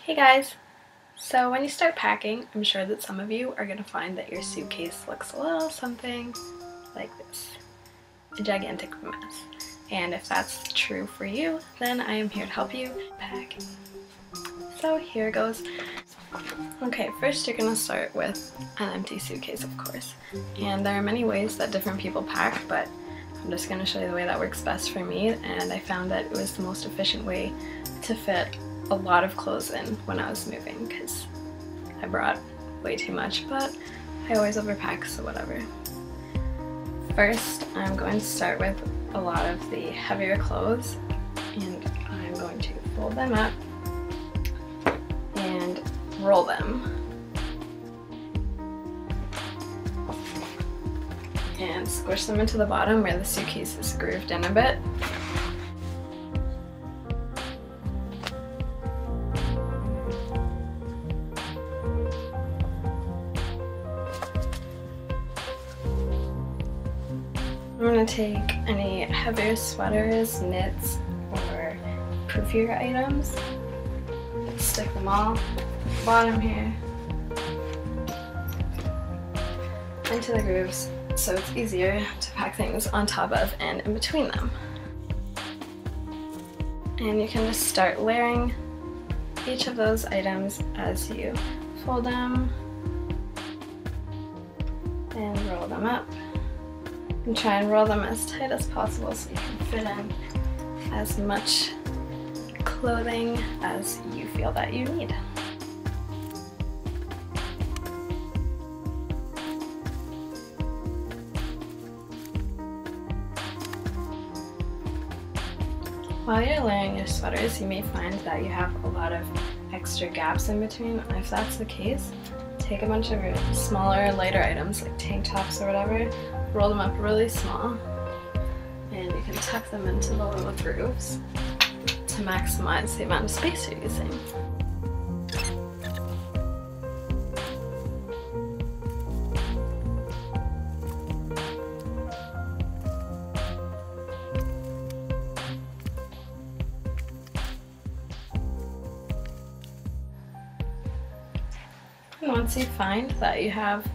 Hey guys! So when you start packing, I'm sure that some of you are going to find that your suitcase looks a little something like this. A gigantic mess. And if that's true for you, then I am here to help you pack. So here goes. Okay, first you're going to start with an empty suitcase, of course. And there are many ways that different people pack, but I'm just going to show you the way that works best for me, and I found that it was the most efficient way to fit a lot of clothes in when I was moving, because I brought way too much, but I always overpack, so whatever. First, I'm going to start with a lot of the heavier clothes, and I'm going to fold them up and roll them. And squish them into the bottom where the suitcase is grooved in a bit. I'm going to take any heavier sweaters, knits, or proofier items, stick them all bottom here into the grooves so it's easier to pack things on top of and in between them. And you can just start layering each of those items as you fold them and roll them up. And try and roll them as tight as possible so you can fit in as much clothing as you feel that you need. While you're layering your sweaters, you may find that you have a lot of extra gaps in between. If that's the case, take a bunch of your smaller, lighter items like tank tops or whatever, roll them up really small, and you can tuck them into the little grooves to maximize the amount of space you're using. And once you find that you have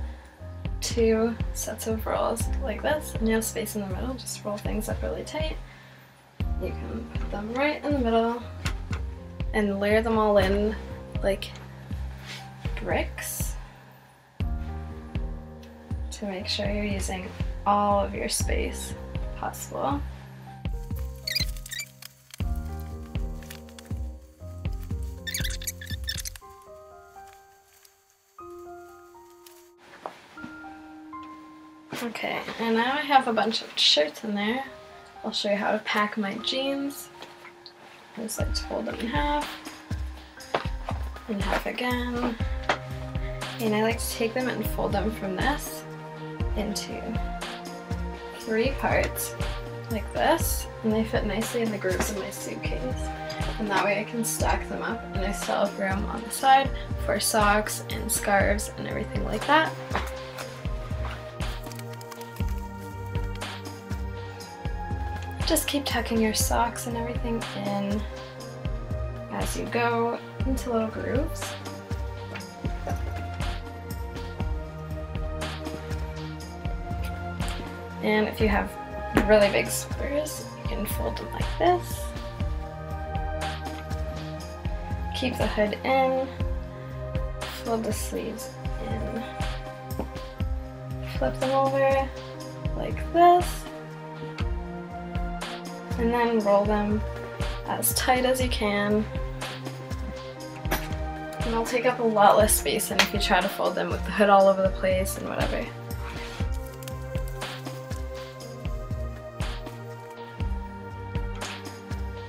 two sets of rolls like this and you have space in the middle, just roll things up really tight. You can put them right in the middle and layer them all in like bricks to make sure you're using all of your space possible. Okay, and now I have a bunch of shirts in there. I'll show you how to pack my jeans. I just like to fold them in half again. And I like to take them and fold them from this into 3 parts like this, and they fit nicely in the grooves of my suitcase. And that way I can stack them up and I still have room on the side for socks and scarves and everything like that. Just keep tucking your socks and everything in as you go into little grooves. And if you have really big sweaters, you can fold them like this. Keep the hood in, fold the sleeves in, flip them over like this, and then roll them as tight as you can. And they'll take up a lot less space than if you try to fold them with the hood all over the place and whatever.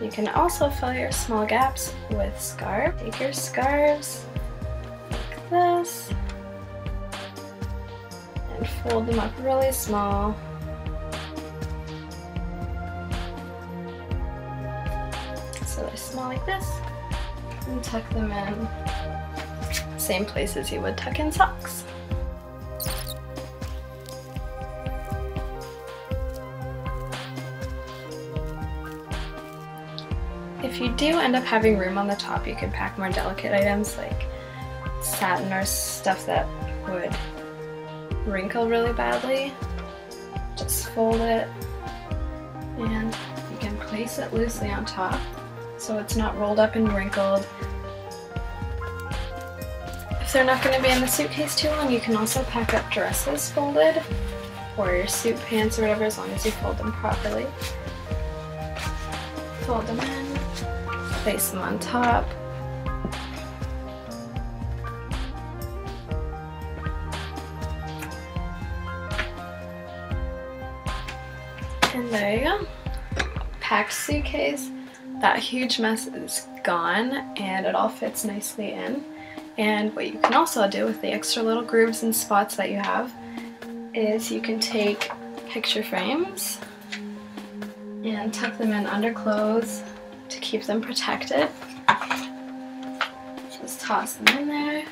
You can also fill your small gaps with scarves. Take your scarves like this and fold them up really small. So they're small like this, and tuck them in same places you would tuck in socks. if you do end up having room on the top, you can pack more delicate items like satin or stuff that would wrinkle really badly. Just fold it and you can place it loosely on top so it's not rolled up and wrinkled. If they're not going to be in the suitcase too long, you can also pack up dresses folded or your suit pants or whatever, as long as you fold them properly. Fold them in, place them on top. And there you go. Packed suitcase. That huge mess is gone and it all fits nicely in. And what you can also do with the extra little grooves and spots that you have is you can take picture frames and tuck them in under clothes to keep them protected. Just toss them in there. You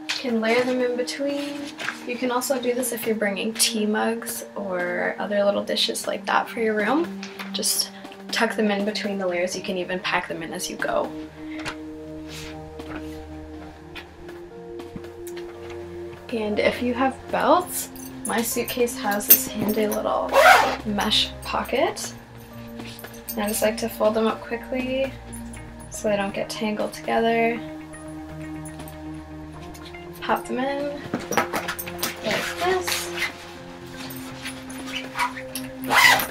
can layer them in between. You can also do this if you're bringing tea mugs or other little dishes like that for your room. Just tuck them in between the layers. You can even pack them in as you go. And if you have belts, my suitcase has this handy little mesh pocket. And I just like to fold them up quickly so they don't get tangled together. Pop them in like this.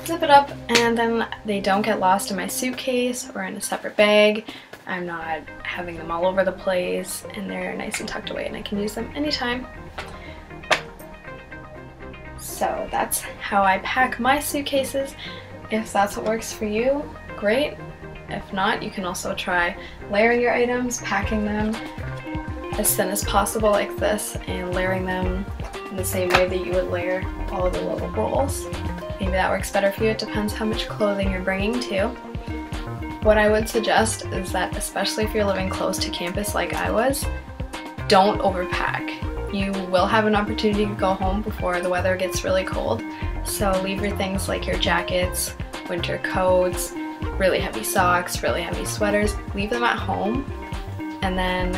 Zip it up, and then they don't get lost in my suitcase or in a separate bag. I'm not having them all over the place, and they're nice and tucked away and I can use them anytime. So that's how I pack my suitcases. If that's what works for you, great. If not, you can also try layering your items, packing them as thin as possible like this, and layering them in the same way that you would layer all of the little rolls. Maybe that works better for you. It depends how much clothing you're bringing too. What I would suggest is that, especially if you're living close to campus like I was, don't overpack. You will have an opportunity to go home before the weather gets really cold, so leave your things like your jackets, winter coats, really heavy socks, really heavy sweaters, leave them at home, and then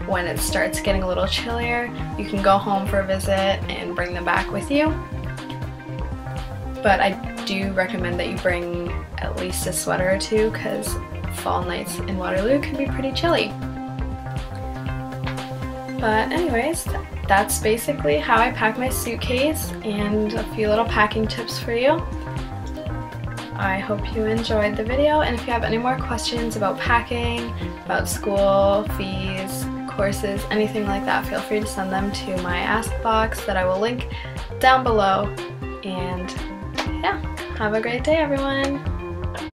when it starts getting a little chillier, you can go home for a visit and bring them back with you. But I do recommend that you bring at least a sweater or two, because fall nights in Waterloo can be pretty chilly. But anyways, that's basically how I pack my suitcase and a few little packing tips for you. I hope you enjoyed the video, and if you have any more questions about packing, about school, fees, courses, anything like that, feel free to send them to my Ask box that I will link down below. And yeah, have a great day everyone!